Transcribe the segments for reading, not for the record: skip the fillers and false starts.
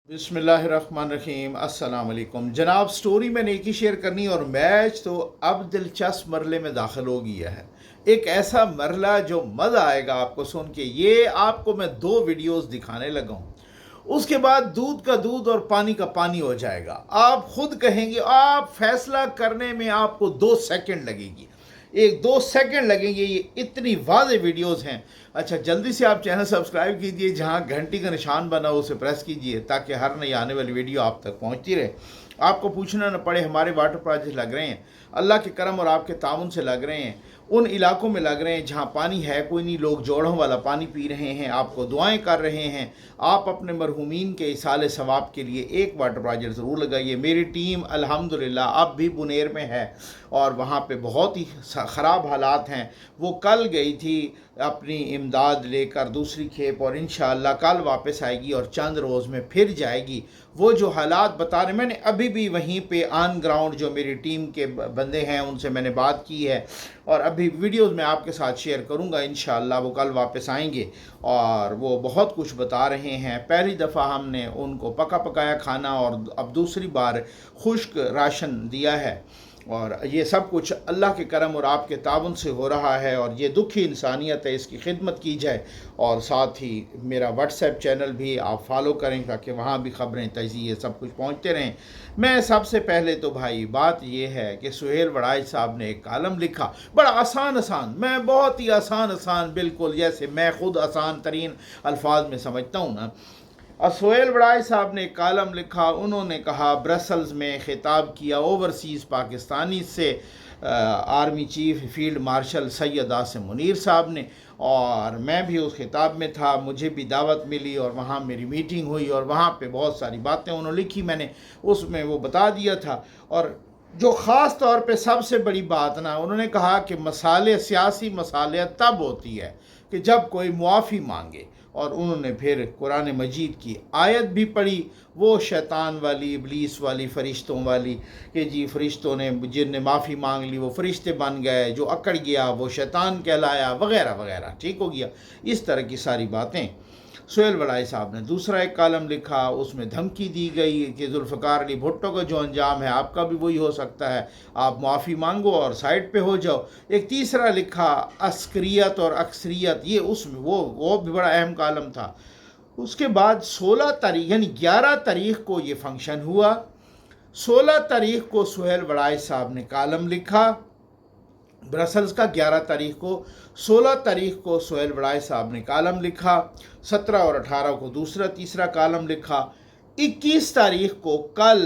बिस्मिल्लाहिर्रहमानिर्रहीम। अस्सलाम वालेकुम जनाब। स्टोरी मैंने एक ही शेयर करनी और मैच तो अब दिलचस्प मरले में दाखिल हो गया है। एक ऐसा मरला जो मज़ा आएगा आपको सुन के। ये आपको मैं 2 वीडियोस दिखाने लगा हूँ, उसके बाद दूध का दूध और पानी का पानी हो जाएगा। आप खुद कहेंगे, आप फैसला करने में आपको 2 सेकंड लगेगी, 1-2 सेकंड लगेंगे। ये इतनी वाज़ेह वीडियोस हैं। अच्छा, जल्दी से आप चैनल सब्सक्राइब कीजिए, जहाँ घंटी का निशान बना हो उसे प्रेस कीजिए ताकि हर नई आने वाली वीडियो आप तक पहुँचती रहे। आपको पूछना न पड़े। हमारे वाटर प्रोजेक्ट लग रहे हैं, अल्लाह के करम और आपके ताउन से लग रहे हैं। उन इलाकों में लग रहे हैं जहाँ पानी है कोई नहीं, लोग जोड़ों वाला पानी पी रहे हैं, आपको दुआएं कर रहे हैं। आप अपने मरहूमीन के इसाले सवाब के लिए एक वाटर प्रोजेक्ट ज़रूर लगाइए। मेरी टीम अल्हम्दुलिल्लाह अब भी बुनेर में है और वहाँ पे बहुत ही ख़राब हालात हैं। वो कल गई थी अपनी इमदाद लेकर दूसरी खेप, और इंशाअल्लाह कल वापस आएगी और चंद रोज़ में फिर जाएगी। वो जो हालात बता रहे, मैंने अभी भी वहीं पे ऑन ग्राउंड जो मेरी टीम के बंदे हैं उनसे मैंने बात की है और अभी वीडियोस में आपके साथ शेयर करूंगा। इंशाअल्लाह वो कल वापस आएंगे और वो बहुत कुछ बता रहे हैं। पहली दफ़ा हमने उनको पका पकाया खाना और अब दूसरी बार खुश्क राशन दिया है, और ये सब कुछ अल्लाह के करम और आपके ताउन से हो रहा है। और ये दुखी इंसानियत है, इसकी खिदमत की जाए। और साथ ही मेरा व्हाट्सएप चैनल भी आप फॉलो करें ताकि वहाँ भी ख़बरें तजिए सब कुछ पहुँचते रहें। मैं सबसे पहले तो भाई बात ये है कि सुहेल वड़ाइच साहब ने एक कालम लिखा, बड़ा आसान, मैं बहुत ही आसान बिल्कुल जैसे मैं ख़ुद आसान तरीन अल्फाज में समझता हूँ ना। सुहेल वड़ाइच साहब ने कालम लिखा। उन्होंने कहा, ब्रसल्स में खिताब किया ओवरसीज़ पाकिस्तानी से army chief field marshal Syed Asim Munir साहब ने, और मैं भी उस खिताब में था। मुझे भी दावत मिली और वहाँ मेरी मीटिंग हुई और वहाँ पे बहुत सारी बातें उन्होंने लिखी, मैंने उसमें वो बता दिया था। और जो ख़ास तौर पे सबसे बड़ी बात ना, उन्होंने कहा कि मसाले सियासी मसाले तब होती है कि जब कोई मुआफ़ी मांगे। और उन्होंने फिर कुरान मजीद की आयत भी पढ़ी, वो शैतान वाली, इबलीस वाली, फ़रिश्तों वाली, कि जी फ़रिश्तों ने जिनने माफ़ी मांग ली वो फ़रिश्ते बन गए, जो अकड़ गया वो शैतान कहलाया, वगैरह वगैरह, ठीक हो गया। इस तरह की सारी बातें सुहेल वड़ाइच साहब ने दूसरा एक कालम लिखा, उसमें धमकी दी गई कि जुल्फ़िकार अली भुट्टो का जो अंजाम है आपका भी वही हो सकता है, आप माफ़ी मांगो और साइड पे हो जाओ। एक तीसरा लिखा, अस्करियत और अक्सरियत, ये उसमें वो भी बड़ा अहम कालम था। उसके बाद 16 तारीख यानी 11 तारीख को ये फंक्शन हुआ। 16 तारीख को सुहेल वड़ाइच साहब ने कालम लिखा ब्रसल्स का, 11 तारीख को। 16 तारीख को सुहेल वड़ाइच साहब ने कालम लिखा। 17 और 18 को तीसरा कालम लिखा। 21 तारीख को कल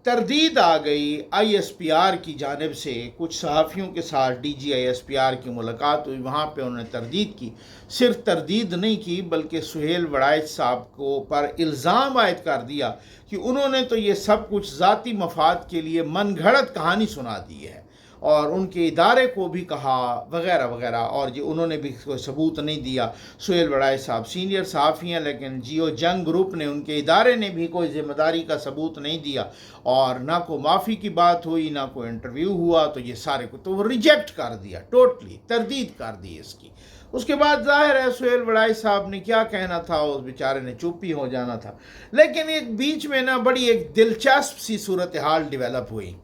तरदीद आ गई ISPR की जानिब से, कुछ सहाफ़ियों के साथ DG ISPR की मुलाकात हुई, वहाँ पे उन्होंने तरदीद की। सिर्फ तरदीद नहीं की बल्कि सुहेल वड़ाइच साहब को पर इल्ज़ाम आयद कर दिया कि उन्होंने तो ये सब कुछ ज़ाती मफाद के लिए मनगढ़ंत कहानी सुना दी है, और उनके इदारे को भी कहा वगैरह वगैरह, और जो उन्होंने भी कोई सबूत नहीं दिया। सुहेल वड़ाइच साहब सीनियर सहाफ़ी हैं, लेकिन जियो जंग ग्रुप ने, उनके इदारे ने भी कोई ज़िम्मेदारी का सबूत नहीं दिया, और ना को माफ़ी की बात हुई, ना कोई इंटरव्यू हुआ। तो ये सारे को तो वो रिजेक्ट कर दिया, टोटली तरदीद कर दी इसकी। उसके बाद जाहिर है सुहेल वड़ाइच साहब ने क्या कहना था, उस बेचारे ने चुप ही हो जाना था। लेकिन एक बीच में ना बड़ी एक दिलचस्प सी सूरत हाल डिवेलप हुई,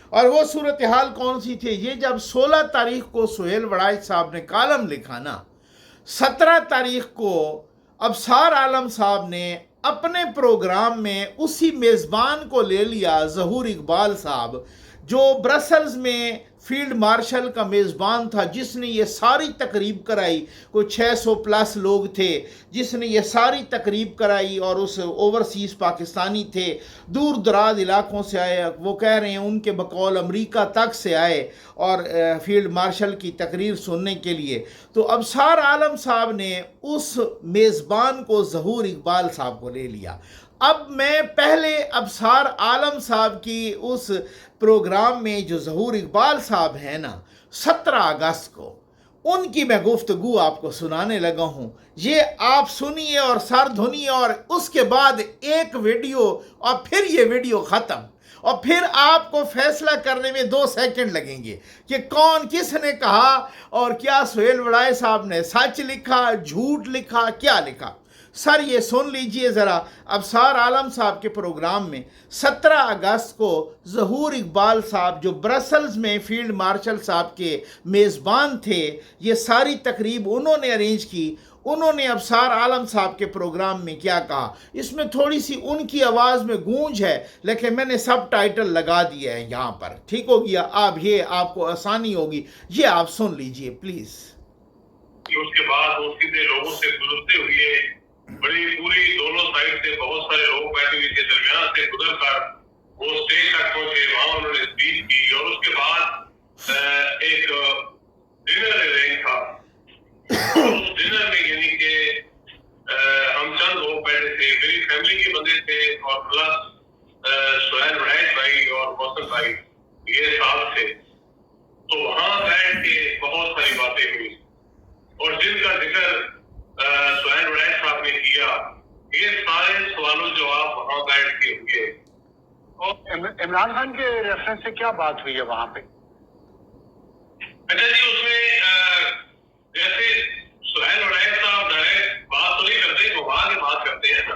और वो सूरत हाल कौन सी थी, ये जब 16 तारीख को सुहेल वड़ाइच साहब ने कालम लिखा ना, 17 तारीख को अबसार आलम साहब ने अपने प्रोग्राम में उसी मेज़बान को ले लिया, ज़हूर इकबाल साहब, जो ब्रसल्स में फील्ड मार्शल का मेज़बान था, जिसने ये सारी तकरीब कराई। कोई 600 प्लस लोग थे जिसने ये सारी तकरीब कराई, और उस ओवरसीज़ पाकिस्तानी थे, दूर दराज इलाकों से आए। वो कह रहे हैं उनके बकौल अमेरिका तक से आए और फील्ड मार्शल की तकरीर सुनने के लिए। तो अबसार आलम साहब ने उस मेज़बान को ज़हूर इकबाल साहब को ले लिया। अब मैं पहले अबसार आलम साहब की उस प्रोग्राम में, जो ज़हूर इकबाल साहब हैं ना, 17 अगस्त को उनकी मैं गुफ्तगू आपको सुनाने लगा हूँ। ये आप सुनिए और सर धुनिए, और उसके बाद एक वीडियो, और फिर ये वीडियो ख़त्म, और फिर आपको फैसला करने में 2 सेकंड लगेंगे कि कौन किसने कहा और क्या सुहेल वड़ाइच साहब ने सच लिखा, झूठ लिखा, क्या लिखा। सर ये सुन लीजिए ज़रा, अबसार आलम साहब के प्रोग्राम में 17 अगस्त को ज़हूर इकबाल साहब जो ब्रसल्स में फील्ड मार्शल साहब के मेज़बान थे, ये सारी तकरीब उन्होंने अरेंज की। उन्होंने अबसार आलम साहब के प्रोग्राम में क्या कहा, इसमें थोड़ी सी उनकी आवाज़ में गूंज है, लेकिन मैंने सब टाइटल लगा दिया है यहाँ पर, ठीक हो गया। अब ये आपको आसानी होगी, ये आप सुन लीजिए प्लीज़। उसके बाद वो सीधे लोगों से गुजरते हुए बड़ी पूरी दोनों साइड से बहुत सारे लोग बैठे हुए थे, दरमियान से गुजर कर वो स्टेज तक पहुंचे, वहां उन्होंने स्पीच की और उसके बाद एक डिनर अरेंज था। उस डिनर में यानी कि हम चंद लोग बैठे थे, मेरी फैमिली के बंदे थे और प्लस सुहैल वड़ैच भाई और मौसम भाई ये साथ थे। तो वहां बैठ के बहुत सारी बातें हुई और जिनका जिक्र सुहैल वड़ैच साहब ने किया, ये सारे सवालों जवाब वहां बैठ के हुए। और इमरान खान के रेफरेंस से क्या बात हुई है वहां पे? अच्छा जी, उसमें जैसे सुहैल वड़ैच साहब डायरेक्ट बात तो नहीं करते, घुमा के बात करते हैं ना।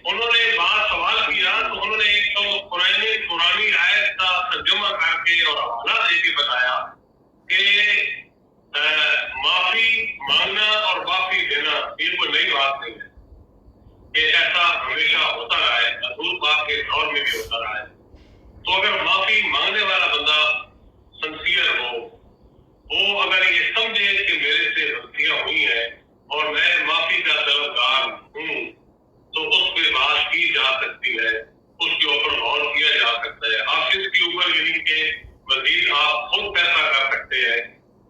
उन्होंने बात सवाल किया तो उन्होंने एक तो पुरानी आयत का तर्जुमा करके और हवाला देके बताया कि माफी मांगना और माफी देना ये कोई नई बात नहीं है, कि ऐसा हमेशा होता रहा है, रसूल पाक के दौर में भी होता रहा है। तो अगर माफी मांगने वाला बंदा सिंसियर हो, वो अगर ये समझे कि मेरे से गलतियां हुई हैं और मैं माफी का तलबगार हूँ, तो उस पर बात की जा सकती है, उसके ऊपर गौर किया जा सकता है। आप इसके ऊपर यानी कि मजीद आप खुद फैसला कर सकते हैं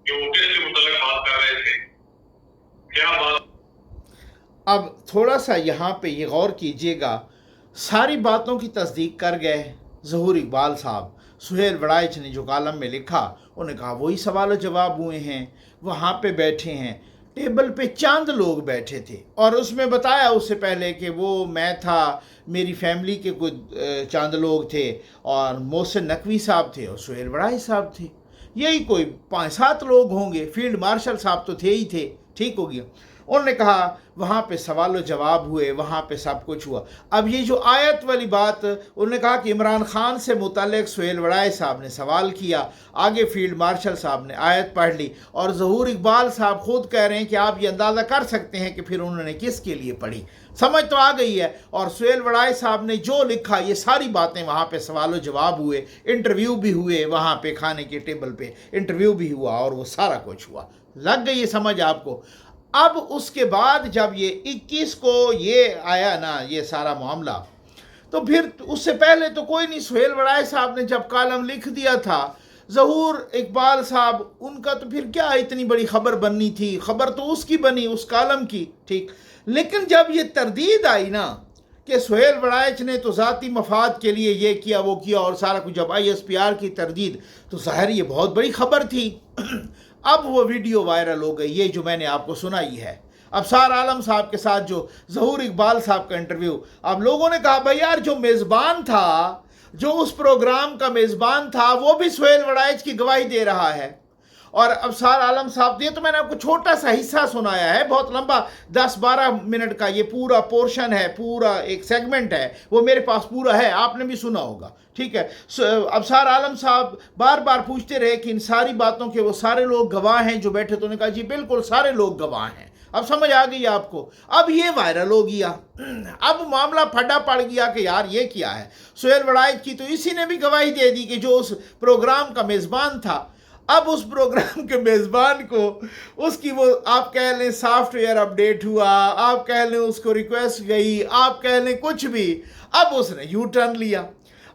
कि वो किसके मुताबिक बात कर रहे थे, क्या बात। अब थोड़ा सा यहाँ पे ये गौर कीजिएगा, सारी बातों की तस्दीक कर गए ज़हूर इकबाल साहब। सुहेल वड़ैच ने जो कॉलम में लिखा, उन्होंने कहा वही सवाल जवाब हुए हैं, वहाँ पे बैठे हैं, टेबल पे चंद लोग बैठे थे और उसमें बताया उससे पहले कि वो मैं था, मेरी फैमिली के कुछ चंद लोग थे और मोहसिन नकवी साहब थे और सुहेल वड़ैच साहब थे, यही कोई 5-7 लोग होंगे, फील्ड मार्शल साहब तो थे ही थे, ठीक हो गया। उन्होंने कहा वहाँ पे सवाल जवाब हुए, वहाँ पे सब कुछ हुआ। अब ये जो आयत वाली बात, उन्होंने कहा कि इमरान खान से मुतल्लिक़ सुहेल वड़ैच साहब ने सवाल किया, आगे फील्ड मार्शल साहब ने आयत पढ़ ली और ज़हूर इकबाल साहब खुद कह रहे हैं कि आप ये अंदाज़ा कर सकते हैं कि फिर उन्होंने किसके लिए पढ़ी, समझ तो आ गई है। और सुहेल वड़ैच साहब ने जो लिखा, ये सारी बातें वहाँ पे सवाल जवाब हुए, इंटरव्यू भी हुए, वहाँ पे खाने के टेबल पे इंटरव्यू भी हुआ और वो सारा कुछ हुआ। लग गई ये समझ आपको। अब उसके बाद जब ये 21 को ये आया ना ये सारा मामला, तो फिर उससे पहले तो कोई नहीं, सुहेल वड़ैच साहब ने जब कॉलम लिख दिया था, ज़हूर इकबाल साहब उनका तो फिर क्या इतनी बड़ी खबर बननी थी, खबर तो उसकी बनी उस कॉलम की, ठीक। लेकिन जब ये तरदीद आई ना कि सुहेल वड़ैच ने तो ज़ाती मफाद के लिए ये किया वो किया और सारा कुछ, जब ISPR की तरदीद, तो ज़ाहिर ये बहुत बड़ी खबर थी। अब वो वीडियो वायरल हो गई, ये जो मैंने आपको सुनाई है अबसार आलम साहब के साथ जो ज़हूर इकबाल साहब का इंटरव्यू। अब लोगों ने कहा भाई यार, जो मेज़बान था, जो उस प्रोग्राम का मेज़बान था, वो भी सुहेल वड़ैच की गवाही दे रहा है। और अबसार आलम साहब, ये तो मैंने आपको छोटा सा हिस्सा सुनाया है, बहुत लंबा 10-12 मिनट का ये पूरा पोर्शन है, पूरा एक सेगमेंट है, वो मेरे पास पूरा है, आपने भी सुना होगा, ठीक है। अबसार आलम साहब बार बार पूछते रहे कि इन सारी बातों के वो सारे लोग गवाह हैं जो बैठे, तो उन्होंने कहा जी बिल्कुल सारे लोग गवाह हैं। अब समझ आ गई आपको। अब ये वायरल हो गया, अब मामला फटा पड़ गया कि यार ये क्या है। सुहेल वड़ैच की तो इसी ने भी गवाही दे दी कि जो उस प्रोग्राम का मेज़बान था। अब उस प्रोग्राम के मेज़बान को उसकी वो आप कह लें सॉफ्टवेयर अपडेट हुआ, आप कह लें उसको रिक्वेस्ट गई, आप कह लें कुछ भी, अब उसने यू टर्न लिया।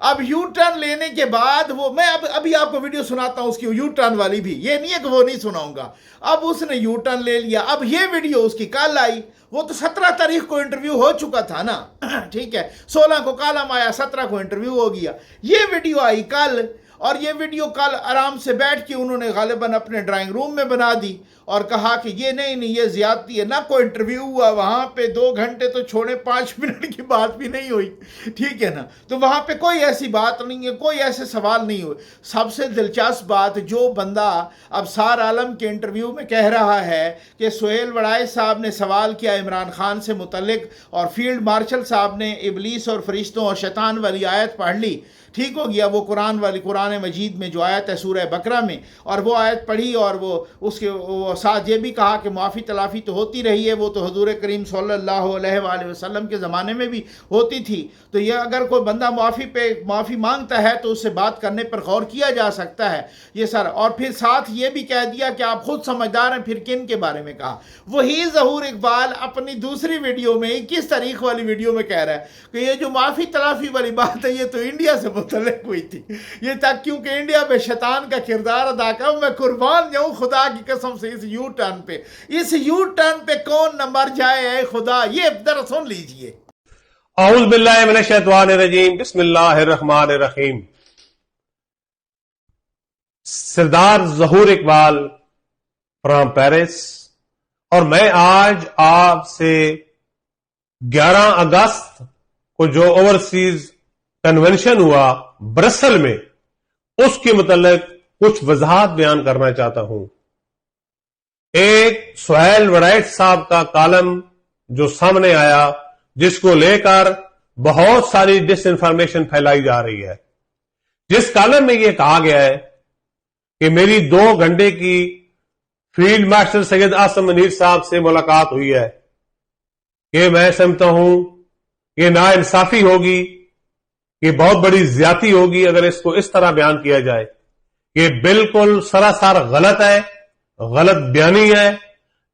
अब यू टर्न लेने के बाद वो, मैं अभी आपको वीडियो सुनाता हूँ उसकी यू टर्न वाली भी, ये नहीं है कि वो नहीं सुनाऊंगा। अब उसने यू टर्न ले लिया। अब ये वीडियो उसकी कल आई, वो तो 17 तारीख को इंटरव्यू हो चुका था ना, ठीक है, 16 को कॉलम आया, 17 को इंटरव्यू हो गया। ये वीडियो आई कल, और ये वीडियो कल आराम से बैठ के उन्होंने गालिबन अपने ड्राइंग रूम में बना दी اور کہا کہ یہ نہیں یہ زیادتی ہے. نہ کوئی انٹرویو ہوا وہاں پہ, 2 گھنٹے تو چھوڑے 5 منٹ کی بات بھی نہیں ہوئی, ٹھیک ہے نا. تو وہاں پہ کوئی ایسی بات نہیں ہے, کوئی ایسے سوال نہیں ہوئے. سب سے دلچسپ بات, جو بندہ ابصار عالم کے انٹرویو میں کہہ رہا ہے کہ سہیل وڑائچ صاحب نے سوال کیا عمران خان سے متعلق اور فیلڈ مارشل صاحب نے ابلیس اور فرشتوں اور شیطان والی آیت پڑھ لی, ٹھیک ہو گیا, وہ قرآن مجید میں جو آیت ہے سورہ بقرہ میں, اور وہ آیت پڑھی, اور وہ اس کے ساتھ یہ بھی کہا کہ معافی تلافی تو ہوتی رہی ہے, وہ تو حضور کریم صلی اللہ علیہ وآلہ وسلم کے زمانے میں بھی ہوتی تھی. تو یہ اگر کوئی بندہ معافی مانگتا ہے تو اس سے بات کرنے پر غور کیا جا سکتا ہے یہ سر. اور پھر ساتھ یہ بھی کہہ دیا کہ آپ خود سمجھدار ہیں. پھر کن کے بارے میں کہا؟ وہی ظہور اقبال اپنی دوسری ویڈیو میں 21 تاریخ والی ویڈیو میں کہہ رہا ہے کہ یہ جو معافی تلافی والی بات ہے یہ تو انڈیا سے متعلق ہوئی تھی, یہ تک کیونکہ انڈیا میں شیطان کا کردار ادا کر. میں قربان جاؤں خدا کی قسم سے اس یو ٹرن پہ کون نہ مر جائے اے خدا. یہ ذرا سن لیجئے. اعوذ باللہ من الشیطان الرجیم, بسم اللہ الرحمن الرحیم. سردار ظہور اقبال فرام پیرس, اور میں آج آپ سے 11 اگست کو جو اوورسیز کنونشن ہوا برسل میں, اس کے متعلق کچھ وضاحت بیان کرنا چاہتا ہوں. ایک سہیل وڑائچ صاحب کا کالم جو سامنے آیا, جس کو لے کر بہت ساری ڈس انفارمیشن پھیلائی جا رہی ہے, جس کالم میں یہ کہا گیا ہے کہ میری 2 گھنٹے کی فیلڈ مارشل سید اعظم منیر صاحب سے ملاقات ہوئی ہے, کہ میں سمجھتا ہوں یہ ناانصافی ہوگی, یہ بہت بڑی زیادتی ہوگی اگر اس کو اس طرح بیان کیا جائے. یہ بالکل سراسر غلط ہے, غلط بیانی ہے.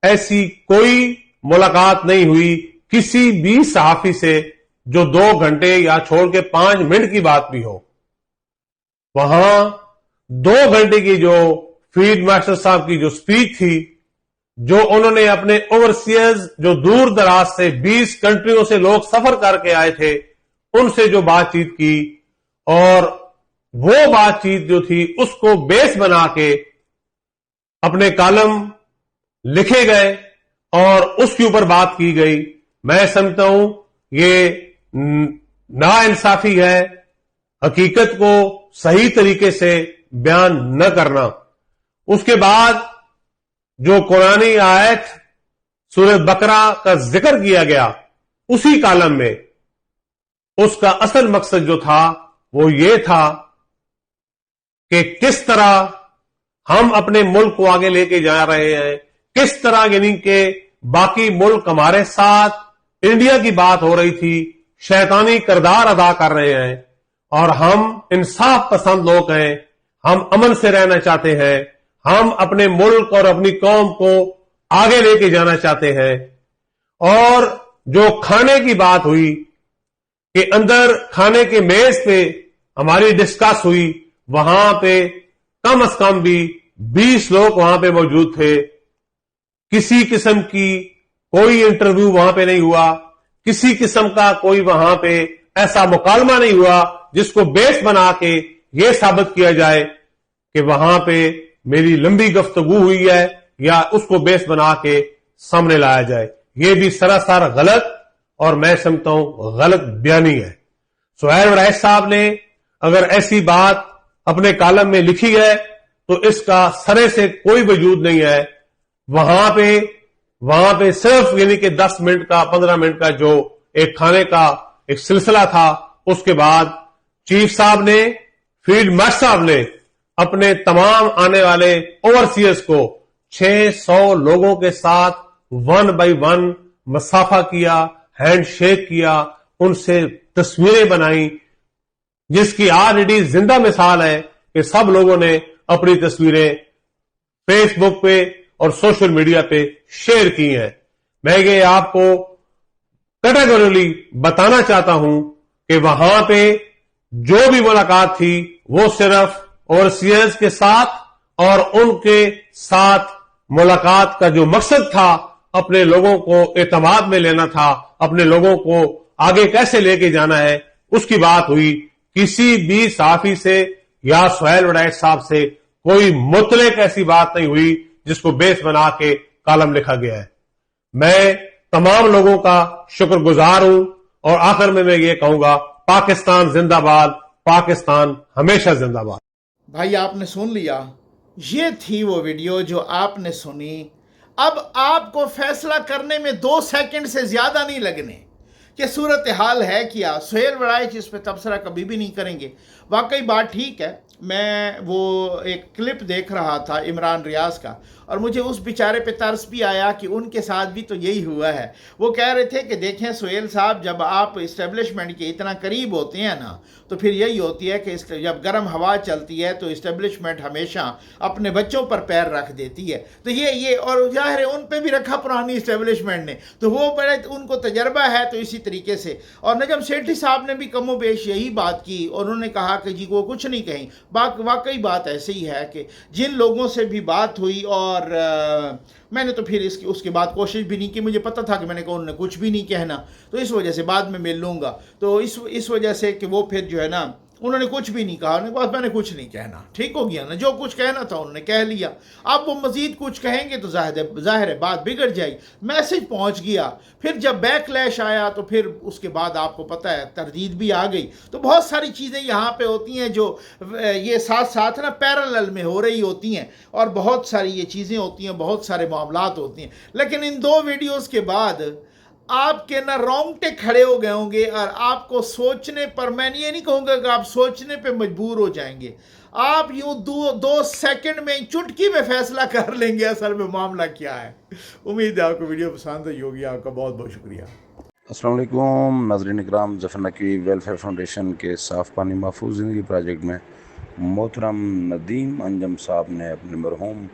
ایسی کوئی ملاقات نہیں ہوئی کسی بھی صحافی سے جو 2 گھنٹے یا چھوڑ کے 5 منٹ کی بات بھی ہو. وہاں 2 گھنٹے کی جو فیلڈ مارشل صاحب کی جو سپیچ تھی, جو انہوں نے اپنے اوورسیئرز جو دور دراز سے 20 کنٹریوں سے لوگ سفر کر کے آئے تھے ان سے جو بات چیت کی, اور وہ بات چیت جو تھی اس کو بیس بنا کے اپنے کالم لکھے گئے اور اس کے اوپر بات کی گئی. میں سمجھتا ہوں یہ ناانصافی ہے, حقیقت کو صحیح طریقے سے بیان نہ کرنا. اس کے بعد جو قرآنی آیت سورہ بقرہ کا ذکر کیا گیا اسی کالم میں, اس کا اصل مقصد جو تھا وہ یہ تھا کہ کس طرح ہم اپنے ملک کو آگے لے کے جا رہے ہیں, کس طرح یعنی کہ باقی ملک ہمارے ساتھ انڈیا کی بات ہو رہی تھی, شیطانی کردار ادا کر رہے ہیں, اور ہم انصاف پسند لوگ ہیں, ہم امن سے رہنا چاہتے ہیں, ہم اپنے ملک اور اپنی قوم کو آگے لے کے جانا چاہتے ہیں. اور جو کھانے کی بات ہوئی کہ اندر کھانے کے میز پہ ہماری ڈسکس ہوئی, وہاں پہ کم از کم بھی 20 لوگ وہاں پہ موجود تھے. کسی قسم کی کوئی انٹرویو وہاں پہ نہیں ہوا, کسی قسم کا کوئی وہاں پہ ایسا مکالمہ نہیں ہوا جس کو بیس بنا کے یہ ثابت کیا جائے کہ وہاں پہ میری لمبی گفتگو ہوئی ہے, یا اس کو بیس بنا کے سامنے لایا جائے. یہ بھی سراسر غلط اور میں سمجھتا ہوں غلط بیانی ہے. سہیل وڑائچ صاحب نے اگر ایسی بات اپنے کالم میں لکھی ہے تو اس کا سرے سے کوئی وجود نہیں ہے. وہاں پہ صرف یعنی کہ 10 منٹ کا 15 منٹ کا جو ایک کھانے کا ایک سلسلہ تھا, اس کے بعد چیف صاحب نے, فیلڈ مارشل صاحب نے اپنے تمام آنے والے اوورسیئرز کو 600 لوگوں کے ساتھ 1 بائی 1 مسافہ کیا, ہینڈ شیک کیا, ان سے تصویریں بنائیں, جس کی آلریڈی زندہ مثال ہے کہ سب لوگوں نے اپنی تصویریں فیس بک پہ اور سوشل میڈیا پہ شیئر کی ہیں. میں یہ آپ کو کیٹیگوریلی بتانا چاہتا ہوں کہ وہاں پہ جو بھی ملاقات تھی وہ صرف اوورسیئرز کے ساتھ, اور ان کے ساتھ ملاقات کا جو مقصد تھا اپنے لوگوں کو اعتماد میں لینا تھا, اپنے لوگوں کو آگے کیسے لے کے جانا ہے, اس کی بات ہوئی. کسی بھی صحافی سے یا سہیل وڑائچ صاحب سے کوئی مطلق ایسی بات نہیں ہوئی जिसको बेस बना के कॉलम लिखा गया है। मैं तमाम लोगों का शुक्रगुजार हूं और आखिर में मैं ये कहूंगा, पाकिस्तान जिंदाबाद, पाकिस्तान हमेशा जिंदाबाद। भाई आपने सुन लिया, ये थी वो वीडियो जो आपने सुनी। अब आपको फैसला करने में 2 सेकंड से ज़्यादा नहीं लगने कि सूरत हाल है क्या। सुहेल वड़ाइच इस पर तबसरा कभी भी नहीं करेंगे। वाकई बात ठीक है। मैं वो एक क्लिप देख रहा था इमरान रियाज का, और मुझे उस बेचारे पे तरस भी आया कि उनके साथ भी तो यही हुआ है। वो कह रहे थे कि देखें सुहेल साहब, जब आप इस्टेब्लिशमेंट के इतना करीब होते हैं ना, तो फिर यही होती है कि जब गर्म हवा चलती है तो इस्टेब्लिशमेंट हमेशा अपने बच्चों पर पैर रख देती है। तो ये और ज़ाहिर है उन पे भी रखा पुरानी इस्टेब्लिशमेंट ने, तो वो बड़े उनको तजर्बा है। तो इसी तरीके से और नजम सेठी साहब ने भी कमो बेश यही बात की, और उन्होंने कहा कि जी वो कुछ नहीं कहीं। वाकई बात ऐसे ही है कि जिन लोगों से भी बात हुई, और मैंने तो फिर उसके बाद कोशिश भी नहीं की, मुझे पता था कि मैंने कहा उन्होंने कुछ भी नहीं कहना, तो इस वजह से बाद में मिल लूँगा। तो इस वजह से कि वो फिर जो है ना, उन्होंने कुछ भी नहीं कहा, उन्होंने कहा मैंने कुछ नहीं कहना। ठीक हो गया ना, जो कुछ कहना था उन्होंने कह लिया। अब वो मज़ीद कुछ कहेंगे तो ज़ाहिर है बात बिगड़ जाएगी। मैसेज पहुंच गया, फिर जब बैकलैश आया तो फिर उसके बाद आपको पता है तरदीद भी आ गई। तो बहुत सारी चीज़ें यहाँ पे होती हैं जो ये साथ साथ ना पैरेलल में हो रही होती हैं, और बहुत सारी ये चीज़ें होती हैं, बहुत सारे मामलात होती हैं। लेकिन इन 2 वीडियोज़ के बाद आपके ना रोंगटे खड़े हो गए होंगे, और आपको सोचने पर, मैं ये नहीं कहूँगा कि आप सोचने पे मजबूर हो जाएंगे, आप यूँ 2 सेकंड में चुटकी में फैसला कर लेंगे असल में मामला क्या है। उम्मीद है आपको वीडियो पसंद आई होगी। आपका बहुत बहुत शुक्रिया। अस्सलाम वालेकुम नाज़रीन इकराम, ज़फ़र नकवी वेलफेयर फाउंडेशन के साफ़ पानी महफूज़ ज़िंदगी प्रोजेक्ट में मोहतरम नदीम अंजम साहब ने अपने मरहूम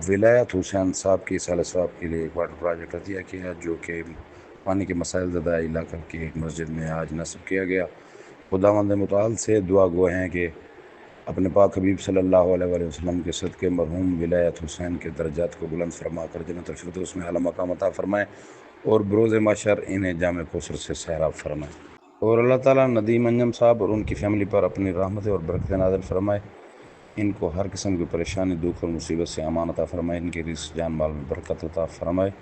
विलायत हुसैन साहब की साल सवाब के लिए एक वाटर प्रोजेक्ट अतिया किया, जो कि पानी के मसाइल ज़दा इलाक़ा की एक मस्जिद में आज नस्ब किया गया। खुदावंद मुताल से दुआ गो हैं कि अपने पाक हबीब सल्लल्लाहु अलैहि वसल्लम के सदक़े मरहूम विलायत हुसैन के दर्जात को बुलंद फरमा कर जन्नतुल फिरदौस में आला मकाम अता फरमाए, और बरोज़ महशर इन्हें जामे कौसर से सैराब फरमाए, और अल्लाह ताला नदीम अंजम साहब और उनकी फ़ैमिली पर अपनी रहमत और बरकत नाज़िल फरमाए। इनको हर किस्म की परेशानी, दुख और मुसीबत से अमान अता फरमाए। इनके रिज़्क़ जान माल में बरकत अता फरमाए।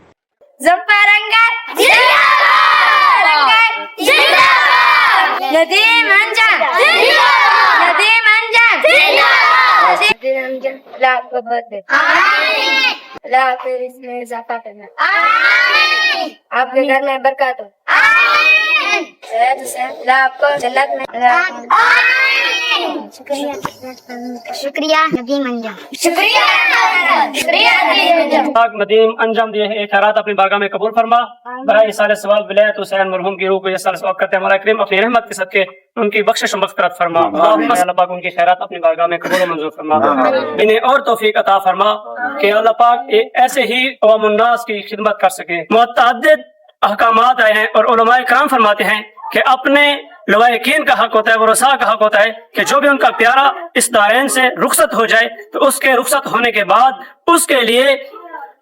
नदीम अंजम जिंदाबाद, नदीम अंजम जिंदाबाद, नदीम अंजम लाख बरकत दे, आमीन। अल्लाह के रिज़्क़ में इजाफा करना, आमीन। आपके घर में बरकत हो, आमीन। आपको जन्नत में, आमीन। शुक्रिया नदीम अंजम, शुक्रिया नदीम अंजम। नदीम अंजम दिए खैरात अपनी बारगाह में कबूल फरमा। बराए साल सवाब विलायत हुसैन मरहूम की रूह को ये साल सवाब करते हैं। हमारा करीम अपनी रहमत के सदके उनकी बख्शिश और मग़फ़िरत फरमा। अल्लाह पाक उनकी खैरात अपनी बारगाह में कबूल मंजूर फरमा। इन्हें और तौफीक अता फरमा कि अल्लाह पाक ऐसे ही अवाम उन्नास की खिदमत कर सके। मुतअद्दिद अहकामात आए हैं और उलमाए किराम फरमाते हैं कि अपने लवायकीन का हक होता है, वरसा का हक होता है कि जो भी उनका प्यारा इस दायरे से रुखसत हो जाए तो उसके रुखसत होने के बाद उसके लिए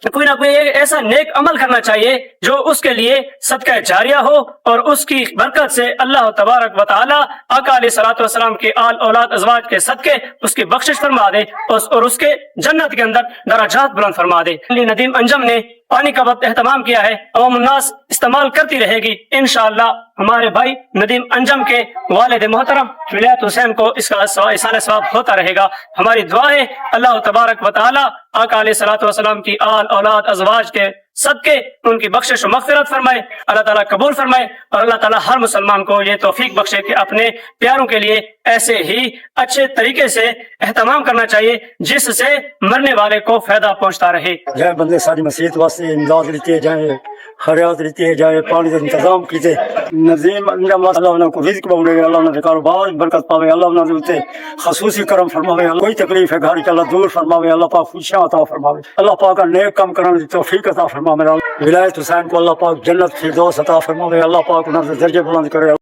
कोई ना कोई एक ऐसा नेक अमल करना चाहिए जो उसके लिए सदका जारिया हो, और उसकी बरकत से अल्लाह तबारक व तआला आका अलैहिस्सलातु वस्सलाम के आल औलाद अज़वाज के सदके उसकी बख्शिश फरमा दे और उसके जन्नत के अंदर दराजात बुलंद फरमा दे। नदीम अंजम ने पानी का वक्त एहतमाम किया है, अवाम उन्नास इस्तेमाल करती रहेगी इंशाअल्लाह। हमारे भाई नदीम अंजम के वालिद मोहतरम विलायत हुसैन को इसका इसाले सवाब होता रहेगा। हमारी दुआ है अल्लाह तबारक व तआला आका अलैहिस्सलातु वस्सलाम की आल औलाद अज़वाज के सदके उनकी बख्शिश और मग़फ़िरत फरमाए, अल्लाह ताला कबूल फरमाए, और अल्लाह ताला हर मुसलमान को ये तौफीक बख्शे कि अपने प्यारों के लिए ऐसे ही अच्छे तरीके से एहतमाम करना चाहिए जिससे मरने वाले को फायदा पहुंचता रहे। जय बंदे सारी मसीहत वास्ते इमदाद लेते जाए, खैरात लेते जाए, पानी का इंतजाम कीजिए। नज़ीम अंजम अल्लाह उनको रिज़्क़ बख्शे, अल्लाह उनके कारोबार बरकत पावे, अल्लाह उनके खसूसी करम फरमावे, कोई तकलीफ है घर के अल्लाह दूर फरमावे, अल्लाह पाक खुशियां अता फरमावे, अल्लाह पाक का नेक काम करने की तौफीक अता फरमावे। विलायत हुसैन को अल्लाह पाक जन्नत फिरदौस अता फरमावे, अल्लाह पाक उनके दर्जे बुलंद करे।